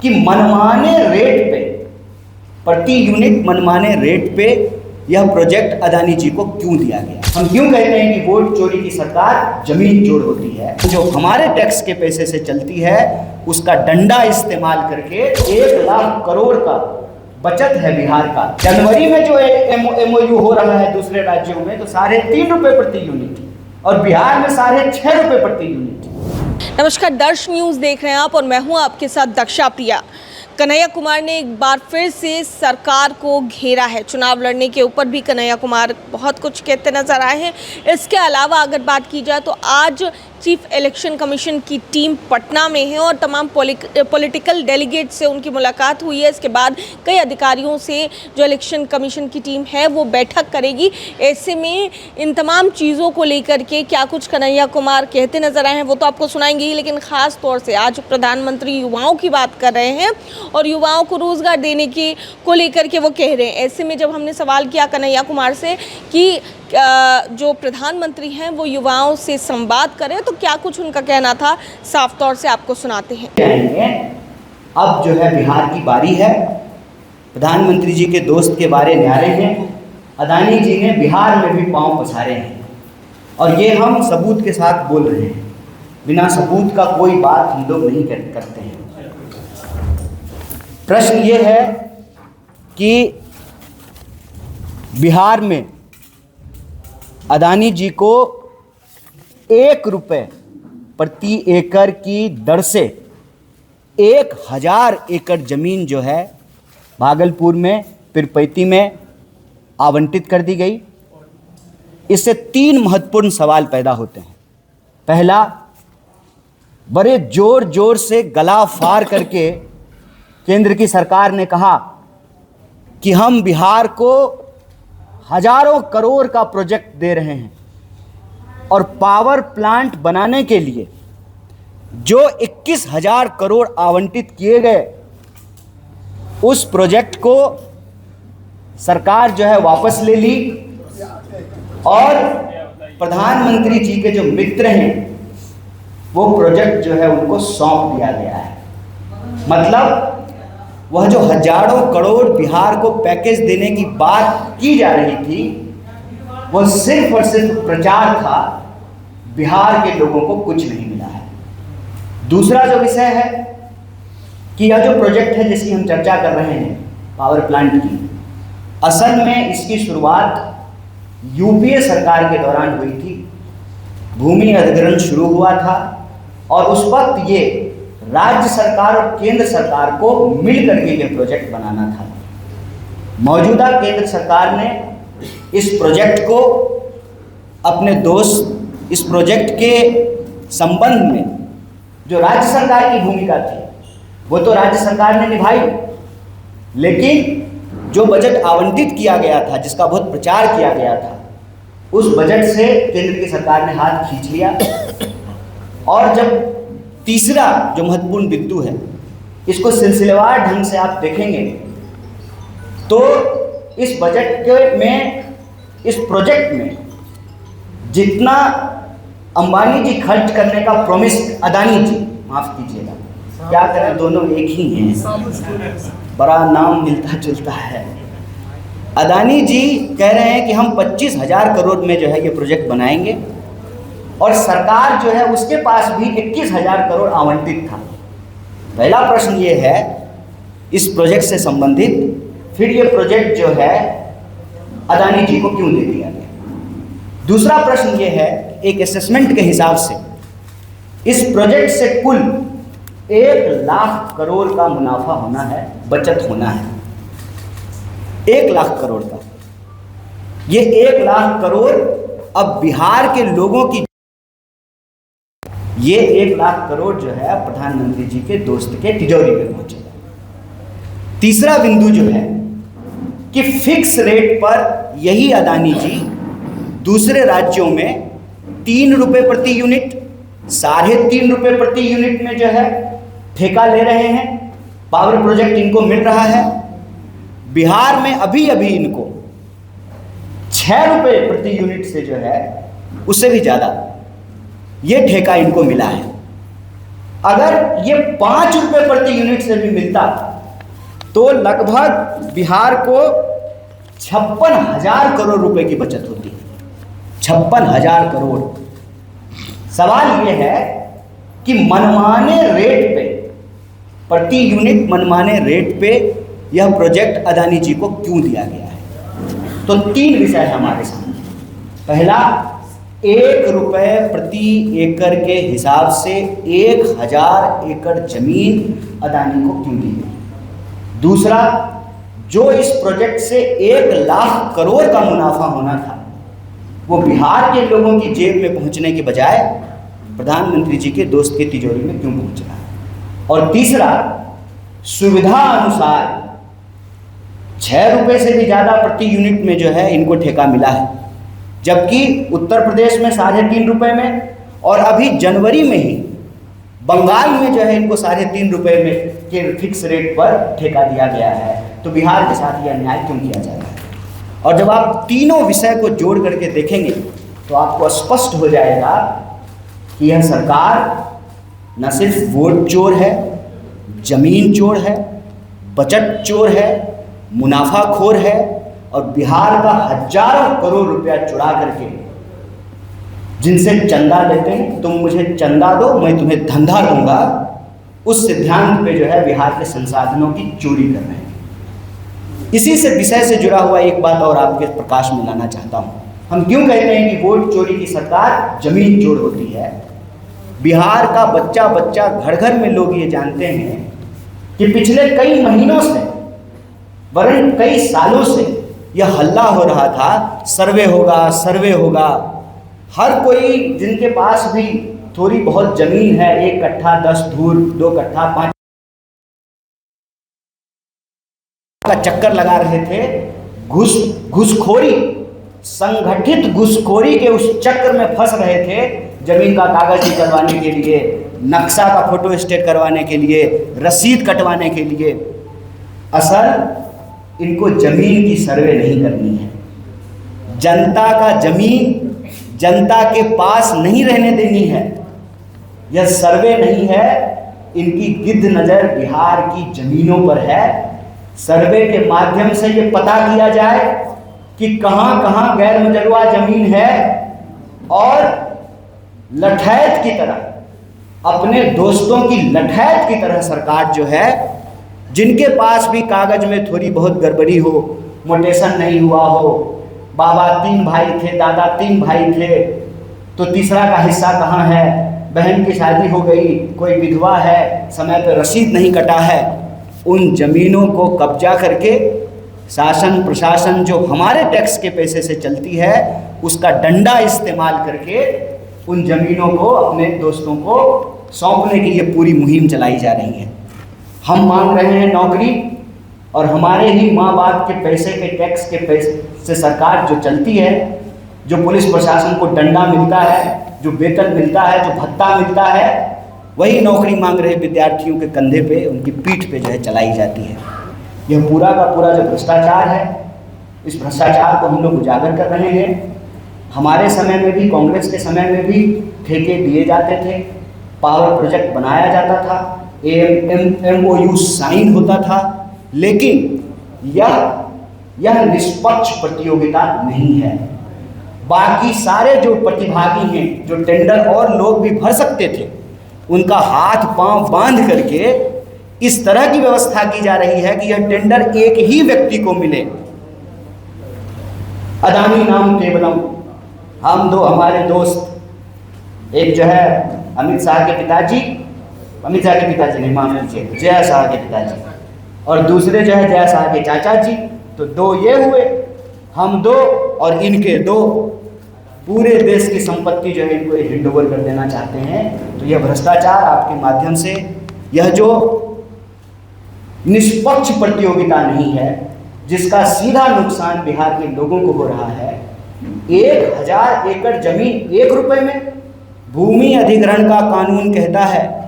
कि मनमाने रेट पे, प्रति यूनिट मनमाने रेट पे यह प्रोजेक्ट अदानी जी को क्यों दिया गया। हम क्यों कहते हैं कि वोट चोरी की सरकार जमीन चोर होती है। जो हमारे टैक्स के पैसे से चलती है उसका डंडा इस्तेमाल करके 1 लाख करोड़ का बचत है बिहार का। जनवरी में जो MOU हो रहा है दूसरे राज्यों में तो 3.5 रुपये प्रति यूनिट और बिहार में 6.5 रुपये प्रति यूनिट। नमस्कार, दर्श न्यूज़ देख रहे हैं आप और मैं हूं आपके साथ दक्षा प्रिया। कन्हैया कुमार ने एक बार फिर से सरकार को घेरा है। चुनाव लड़ने के ऊपर भी कन्हैया कुमार बहुत कुछ कहते नजर आए हैं। इसके अलावा अगर बात की जाए तो आज चीफ इलेक्शन कमीशन की टीम पटना में है और तमाम पॉलिटिकल डेलीगेट से उनकी मुलाकात हुई है। इसके बाद कई अधिकारियों से जो इलेक्शन कमीशन की टीम है वो बैठक करेगी। ऐसे में इन तमाम चीज़ों को लेकर के क्या कुछ कन्हैया कुमार कहते नजर आए हैं वो तो आपको सुनाएंगे ही, लेकिन ख़ास तौर से आज प्रधानमंत्री युवाओं की बात कर रहे हैं और युवाओं को रोज़गार देने को लेकर के वो कह रहे हैं। ऐसे में जब हमने सवाल किया कन्हैया कुमार से कि जो प्रधानमंत्री हैं वो युवाओं से संवाद करें तो क्या कुछ उनका कहना था, साफ तौर से आपको सुनाते हैं। अब जो है बिहार की बारी है। प्रधानमंत्री जी के दोस्त के बारे न्यारे हैं। अदानी जी ने बिहार में भी पांव पसारे हैं और ये हम सबूत के साथ बोल रहे हैं। बिना सबूत का कोई बात हम लोग नहीं करते हैं। प्रश्न ये है कि बिहार में अदानी जी को 1 रुपये प्रति एकड़ की दर से 1000 एकड़ ज़मीन जो है भागलपुर में पीरपैंती में आवंटित कर दी गई। इससे 3 महत्वपूर्ण सवाल पैदा होते हैं। पहला, बड़े जोर जोर से गला फाड़ करके केंद्र की सरकार ने कहा कि हम बिहार को हजारों करोड़ का प्रोजेक्ट दे रहे हैं और पावर प्लांट बनाने के लिए जो 21,000 करोड़ आवंटित किए गए उस प्रोजेक्ट को सरकार जो है वापस ले ली और प्रधानमंत्री जी के जो मित्र हैं वो प्रोजेक्ट जो है उनको सौंप दिया गया है। मतलब वह जो हजारों करोड़ बिहार को पैकेज देने की बात की जा रही थी वह सिर्फ और सिर्फ प्रचार था। बिहार के लोगों को कुछ नहीं मिला है। दूसरा जो विषय है कि यह जो प्रोजेक्ट है जिसकी हम चर्चा कर रहे हैं पावर प्लांट की, असल में इसकी शुरुआत यूपीए सरकार के दौरान हुई थी। भूमि अधिग्रहण शुरू हुआ था और उस वक्त ये राज्य सरकार और केंद्र सरकार को मिल करके ये प्रोजेक्ट बनाना था। मौजूदा केंद्र सरकार ने इस प्रोजेक्ट को अपने दोस्त, इस प्रोजेक्ट के संबंध में जो राज्य सरकार की भूमिका थी वो तो राज्य सरकार ने निभाई, लेकिन जो बजट आवंटित किया गया था, जिसका बहुत प्रचार किया गया था, उस बजट से केंद्र की सरकार ने हाथ खींच लिया। और जब तीसरा जो महत्वपूर्ण बिंदु है, इसको सिलसिलेवार ढंग से आप देखेंगे तो इस बजट में, इस प्रोजेक्ट में जितना अंबानी जी खर्च करने का प्रॉमिस, अदानी जी, माफ कीजिएगा, क्या करें दोनों एक ही हैं, बड़ा नाम मिलता जुलता है। अदानी जी कह रहे हैं कि हम 25,000 करोड़ में जो है ये प्रोजेक्ट बनाएंगे और सरकार जो है उसके पास भी 21,000 करोड़ आवंटित था। पहला प्रश्न ये है इस प्रोजेक्ट से संबंधित, फिर ये प्रोजेक्ट जो है अदानी जी को क्यों दे दिया गया। दूसरा प्रश्न ये है, एक असेसमेंट के हिसाब से इस प्रोजेक्ट से कुल 1 लाख करोड़ का मुनाफा होना है, बचत होना है 1 लाख करोड़ का। ये 1 लाख करोड़ अब बिहार के लोगों की, ये 1 लाख करोड़ जो है प्रधानमंत्री जी के दोस्त के तिजोरी में पहुंचेगा। तीसरा बिंदु जो है कि फिक्स रेट पर यही अदानी जी दूसरे राज्यों में 3 रुपये प्रति यूनिट, 3.5 रुपये प्रति यूनिट में जो है ठेका ले रहे हैं। पावर प्रोजेक्ट इनको मिल रहा है। बिहार में अभी अभी इनको 6 रुपये प्रति यूनिट से जो है उससे भी ज़्यादा ये ठेका इनको मिला है। अगर ये 5 रुपये प्रति यूनिट से भी मिलता तो लगभग बिहार को 56,000 करोड़ रुपए की बचत होती है। 56,000 करोड़। सवाल ये है कि मनमाने रेट पे, प्रति यूनिट मनमाने रेट पे यह प्रोजेक्ट अदानी जी को क्यों दिया गया है? तो 3 विषय है हमारे सामने। पहला, 1 रुपये प्रति एकड़ के हिसाब से 1,000 एकड़ जमीन अदानी को क्यों दी गई? दूसरा, जो इस प्रोजेक्ट से 1 लाख करोड़ का मुनाफा होना था वो बिहार के लोगों की जेब में पहुंचने के बजाय प्रधानमंत्री जी के दोस्त की तिजोरी में क्यों पहुंच रहा है? और तीसरा, सुविधा अनुसार 6 रुपये से भी ज़्यादा प्रति यूनिट में जो है इनको ठेका मिला है, जबकि उत्तर प्रदेश में 3.5 रुपये में और अभी जनवरी में ही बंगाल में जो है इनको 3.5 रुपये में के फिक्स रेट पर ठेका दिया गया है। तो बिहार के साथ यह अन्याय क्यों किया जा रहा है? और जब आप तीनों विषय को जोड़ करके देखेंगे तो आपको स्पष्ट हो जाएगा कि यह सरकार न सिर्फ वोट चोर है, जमीन चोर है, बजट चोर है, मुनाफाखोर है और बिहार का हजारों करोड़ रुपया चुरा करके जिनसे चंदा लेते हैं, तुम मुझे चंदा दो मैं तुम्हें धंधा दूंगा, उस सिद्धांत पे जो है बिहार के संसाधनों की चोरी कर रहे हैं। इसी से विषय से जुड़ा हुआ एक बात और आपके प्रकाश में लाना चाहता हूँ। हम क्यों कहते हैं कि वोट चोरी की सरकार जमीन चोर होती है? बिहार का बच्चा बच्चा घर घर में लोग ये जानते हैं कि पिछले कई महीनों से वरन कई सालों से यह हल्ला हो रहा था, सर्वे होगा, सर्वे होगा। हर कोई जिनके पास भी थोड़ी बहुत जमीन है, 1 कट्ठा 10 धूर, 2 कट्ठा 5 का चक्कर लगा रहे थे। घुसखोरी, संगठित घुसखोरी के उस चक्कर में फंस रहे थे, जमीन का कागज करवाने के लिए, नक्शा का फोटो स्टेट करवाने के लिए, रसीद कटवाने के लिए। असल इनको जमीन की सर्वे नहीं करनी है, जनता का जमीन जनता के पास नहीं रहने देनी है। यह सर्वे नहीं है, इनकी गिद्ध नज़र बिहार की जमीनों पर है। सर्वे के माध्यम से ये पता किया जाए कि कहाँ कहाँ गैर मुजर्रा जमीन है और लठैत की तरह, अपने दोस्तों की लठैत की तरह सरकार जो है, जिनके पास भी कागज में थोड़ी बहुत गड़बड़ी हो, मोटेशन नहीं हुआ हो, बाबा 3 भाई थे, दादा 3 भाई थे, तो तीसरा का हिस्सा कहाँ है? बहन की शादी हो गई, कोई विधवा है, समय पर रसीद नहीं कटा है, उन जमीनों को कब्जा करके शासन प्रशासन जो हमारे टैक्स के पैसे से चलती है उसका डंडा इस्तेमाल करके उन जमीनों को अपने दोस्तों को सौंपने की ये पूरी मुहिम चलाई जा रही है। हम मांग रहे हैं नौकरी, और हमारे ही माँ बाप के पैसे के टैक्स के पैसे से सरकार जो चलती है, जो पुलिस प्रशासन को डंडा मिलता है, जो वेतन मिलता है, जो भत्ता मिलता है, वही नौकरी मांग रहे विद्यार्थियों के कंधे पे, उनकी पीठ पे जो है चलाई जाती है। यह पूरा का पूरा जो भ्रष्टाचार है, इस भ्रष्टाचार को हम लोग उजागर कर रहे हैं। हमारे समय में भी, कांग्रेस के समय में भी ठेके दिए जाते थे, पावर प्रोजेक्ट बनाया जाता था, MOU साइन होता था, लेकिन यह निष्पक्ष प्रतियोगिता नहीं है। बाकी सारे जो प्रतिभागी हैं, जो टेंडर और लोग भी भर सकते थे, उनका हाथ पांव बांध करके इस तरह की व्यवस्था की जा रही है कि यह टेंडर एक ही व्यक्ति को मिले। अदानी नाम केवलम। हम दो हमारे दोस्त, एक जो है अमित शाह के पिताजी नहीं, मान लीजिए जय शाह के पिताजी, और दूसरे जो है जय शाह के चाचा जी। तो 2 ये हुए, हम 2 और इनके 2, पूरे देश की संपत्ति जो है इनको हैंड ओवर कर देना चाहते हैं। तो यह भ्रष्टाचार आपके माध्यम से, यह जो निष्पक्ष प्रतियोगिता नहीं है, जिसका सीधा नुकसान बिहार के लोगों को हो रहा है। 1000 एकड़ जमीन 1 रुपये में। भूमि अधिग्रहण का कानून कहता है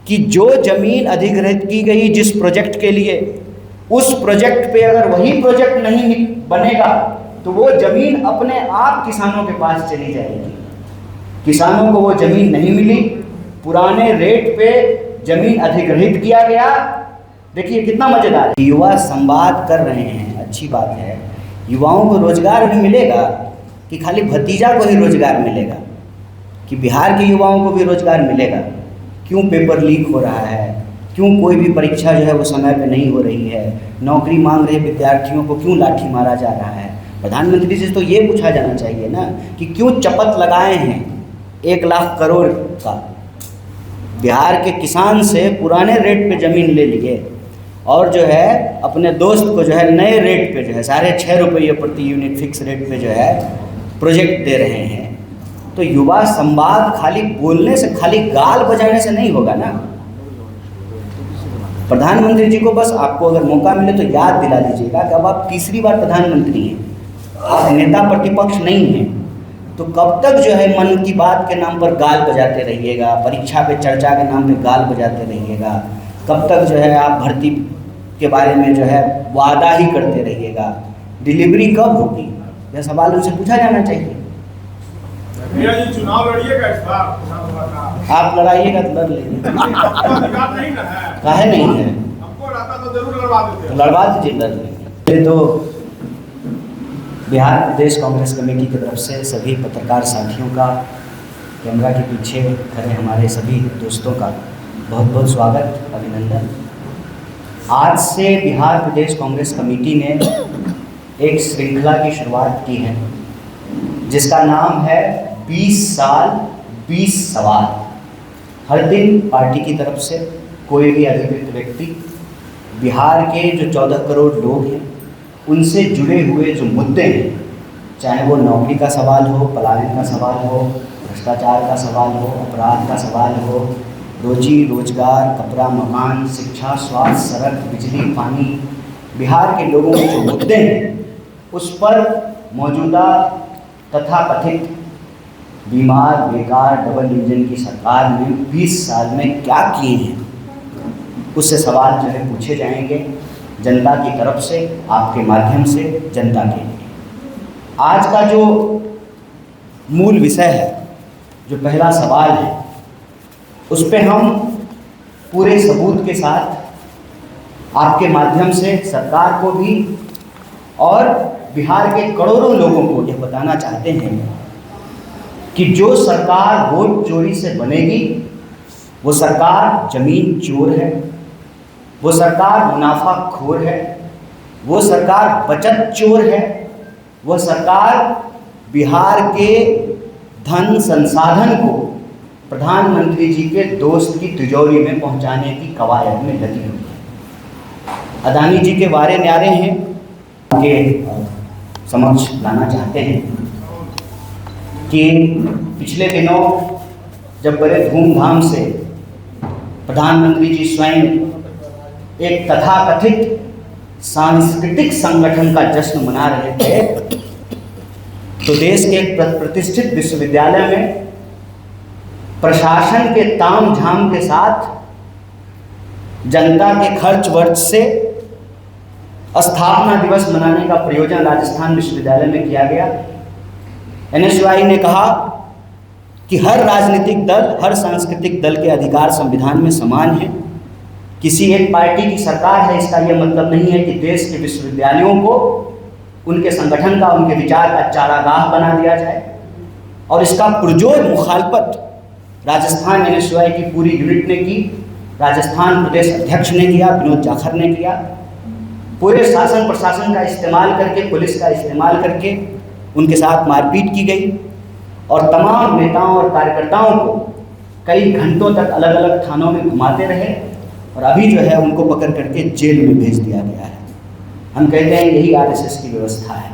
कि जो जमीन अधिग्रहित की गई जिस प्रोजेक्ट के लिए, उस प्रोजेक्ट पे अगर वही प्रोजेक्ट नहीं बनेगा तो वो ज़मीन अपने आप किसानों के पास चली जाएगी। किसानों को वो ज़मीन नहीं मिली, पुराने रेट पे जमीन अधिग्रहित किया गया। देखिए कितना मजेदार है। युवा संवाद कर रहे हैं, अच्छी बात है। युवाओं को रोजगार भी मिलेगा कि खाली भतीजा को ही रोजगार मिलेगा, कि बिहार के युवाओं को भी रोजगार मिलेगा? क्यों पेपर लीक हो रहा है, क्यों कोई भी परीक्षा जो है वो समय पे नहीं हो रही है, नौकरी मांग रहे विद्यार्थियों को क्यों लाठी मारा जा रहा है? प्रधानमंत्री से तो ये पूछा जाना चाहिए ना कि क्यों चपत लगाए हैं 1 लाख करोड़ का। बिहार के किसान से पुराने रेट पे ज़मीन ले लिए और जो है अपने दोस्त को जो है नए रेट पे जो है 6.5 रुपये प्रति यूनिट फिक्स रेट पे जो है प्रोजेक्ट दे रहे हैं। तो युवा संवाद खाली बोलने से, खाली गाल बजाने से नहीं होगा ना। प्रधानमंत्री जी को बस आपको अगर मौका मिले तो याद दिला दीजिएगा कि अब आप तीसरी बार प्रधानमंत्री हैं, आप नेता प्रतिपक्ष नहीं हैं। तो कब तक जो है मन की बात के नाम पर गाल बजाते रहिएगा, परीक्षा पे चर्चा के नाम पे गाल बजाते रहिएगा? कब तक जो है आप भर्ती के बारे में जो है वादा ही करते रहिएगा? डिलीवरी कब होगी? यह सवाल उनसे पूछा जाना चाहिए। भैया जी चुनाव लड़िएगा इस बार? आप लड़ाइएगा तो लड़ लेंगे। अधिकार नहीं ना है? काहे नहीं है? हमको रहता तो जरूर लड़वा देते। तो लड़वा दीजिए, लड़ लेंगे। ये तो बिहार प्रदेश कांग्रेस कमेटी की तरफ से सभी पत्रकार साथियों का, कैमरा के पीछे खड़े हमारे सभी दोस्तों का बहुत बहुत स्वागत, अभिनंदन। आज से बिहार प्रदेश कांग्रेस कमेटी ने एक श्रृंखला की शुरुआत की है जिसका नाम है 20 साल 20 सवाल। हर दिन पार्टी की तरफ से कोई भी अधिकृत व्यक्ति बिहार के जो 14 करोड़ लोग हैं उनसे जुड़े हुए जो मुद्दे हैं, चाहे वो नौकरी का सवाल हो, पलायन का सवाल हो, भ्रष्टाचार का सवाल हो, अपराध का सवाल हो, रोजी रोजगार, कपड़ा मकान, शिक्षा, स्वास्थ्य, सड़क, बिजली, पानी, बिहार के लोगों के जो मुद्दे हैं उस पर मौजूदा तथाकथित बीमार, बेकार, डबल इंजन की सरकार ने 20 साल में क्या किए हैं उससे सवाल जो है पूछे जाएंगे जनता की तरफ से, आपके माध्यम से जनता के लिए। आज का जो मूल विषय है, जो पहला सवाल है, उस पे हम पूरे सबूत के साथ आपके माध्यम से सरकार को भी और बिहार के करोड़ों लोगों को यह बताना चाहते हैं कि जो सरकार वोट चोरी से बनेगी वो सरकार जमीन चोर है, वो सरकार मुनाफाखोर है, वो सरकार बचत चोर है, वो सरकार बिहार के धन संसाधन को प्रधानमंत्री जी के दोस्त की तिजोरी में पहुंचाने की कवायद में लगी हुई है। अदानी जी के वारे न्यारे हैं के समक्ष लाना चाहते हैं कि पिछले दिनों जब बड़े धूमधाम से प्रधानमंत्री जी स्वयं एक तथाकथित सांस्कृतिक संगठन का जश्न मना रहे थे तो देश के एक प्रतिष्ठित विश्वविद्यालय में प्रशासन के तामझाम के साथ जनता के खर्च वर्च से स्थापना दिवस मनाने का प्रयोजन राजस्थान विश्वविद्यालय में किया गया। एनएसयूआई ने कहा कि हर राजनीतिक दल, हर सांस्कृतिक दल के अधिकार संविधान में समान है। किसी एक पार्टी की सरकार है इसका यह मतलब नहीं है कि देश के विश्वविद्यालयों को उनके संगठन का, उनके विचार का चारागाह बना दिया जाए। और इसका पुरजोर मुखालफत राजस्थान एनएसयूआई की पूरी यूनिट ने की, राजस्थान प्रदेश अध्यक्ष ने किया, विनोद जाखड़ ने किया। पूरे शासन प्रशासन का इस्तेमाल करके, पुलिस का इस्तेमाल करके उनके साथ मारपीट की गई और तमाम नेताओं और कार्यकर्ताओं को कई घंटों तक अलग अलग थानों में घुमाते रहे और अभी जो है उनको पकड़ करके जेल में भेज दिया गया है। हम कहते हैं यही आरएसएस की व्यवस्था है।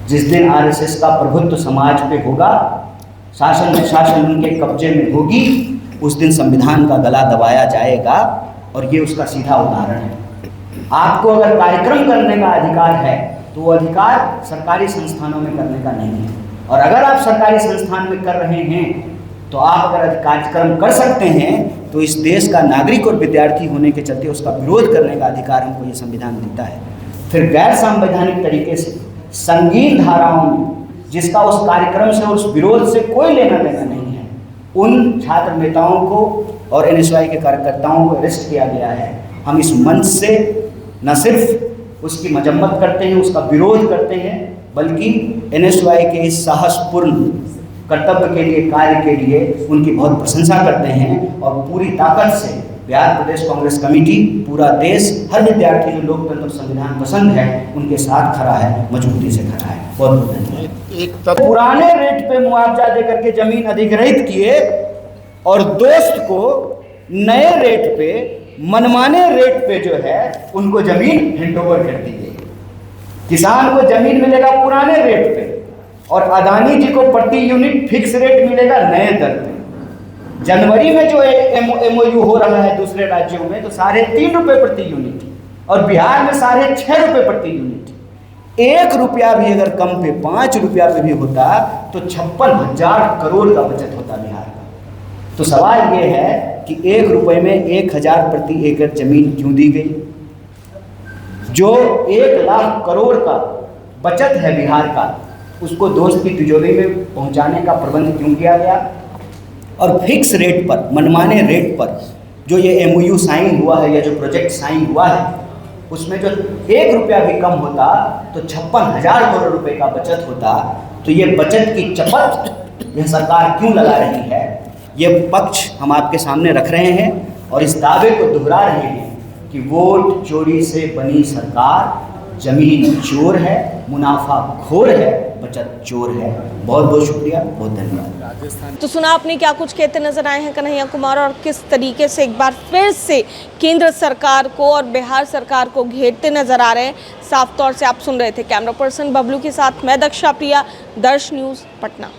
जिस दिन आरएसएस का प्रभुत्व समाज पे होगा, शासन प्रशासन उनके कब्जे में होगी, उस दिन संविधान का गला दबाया जाएगा और ये उसका सीधा उदाहरण है। आपको अगर कार्यक्रम करने का अधिकार है तो वो अधिकार सरकारी संस्थानों में करने का नहीं है। और अगर आप सरकारी संस्थान में कर रहे हैं तो आप अगर कार्यक्रम कर सकते हैं तो इस देश का नागरिक और विद्यार्थी होने के चलते उसका विरोध करने का अधिकार हमको ये संविधान देता है। फिर गैर संवैधानिक तरीके से संगीन धाराओं में जिसका उस कार्यक्रम से, उस विरोध से कोई लेना देना नहीं है, उन छात्र नेताओं को और एनएसयूआई के कार्यकर्ताओं को अरेस्ट किया गया है। हम इस मंच से न सिर्फ उसकी मजम्मत करते हैं, उसका विरोध करते हैं, बल्कि एनएसयूआई के इस साहसपूर्ण कर्तव्य के लिए, कार्य के लिए उनकी बहुत प्रशंसा करते हैं। और पूरी ताकत से बिहार प्रदेश कांग्रेस कमेटी, पूरा देश, हर विद्यार्थी जो लोकतंत्र संविधान पसंद है उनके साथ खड़ा है, मजबूती से खड़ा है। बहुत बहुत धन्यवाद। पुराने रेट पे मुआवजा देकर के जमीन अधिग्रहित किए और दोस्त को नए रेट पे, मनमाने रेट पे जो है उनको जमीन हैंडओवर कर दी गई। किसान को जमीन मिलेगा पुराने रेट पे और अदानी जी को प्रति यूनिट फिक्स रेट मिलेगा नए दर पे। जनवरी में जो MOU हो रहा है दूसरे राज्यों में तो 3.5 रुपये प्रति यूनिट और बिहार में 6.5 रुपये प्रति यूनिट। 1 रुपया भी अगर कम पे 5 रुपया पे भी होता तो 56,000 करोड़ का बचत होता बिहार का। तो सवाल ये है कि 1 रुपये में 1,000 प्रति एकड़ जमीन क्यों दी गई? जो 1 लाख करोड़ का बचत है बिहार का, उसको दोस्त की तिजोरी में पहुंचाने का प्रबंध क्यों किया गया? और फिक्स रेट पर, मनमाने रेट पर जो ये MOU साइन हुआ है या जो प्रोजेक्ट साइन हुआ है, उसमें जो 1 रुपया भी कम होता तो 56,000 करोड़ रुपए का बचत होता। तो ये बचत की चपत यह सरकार क्यों लगा रही है, ये पक्ष हम आपके सामने रख रहे हैं और इस दावे को दोहरा रहे हैं कि वोट चोरी से बनी सरकार जमीन चोर है, मुनाफा खोर है, बचत चोर है। बहुत बहुत शुक्रिया, बहुत धन्यवाद। तो सुना आपने क्या कुछ कहते नजर आए हैं कन्हैया कुमार और किस तरीके से एक बार फिर से केंद्र सरकार को और बिहार सरकार को घेरते नजर आ रहे हैं। साफ तौर से आप सुन रहे थे। कैमरा पर्सन बबलू के साथ मैं दक्षा प्रिया, दर्श न्यूज़, पटना।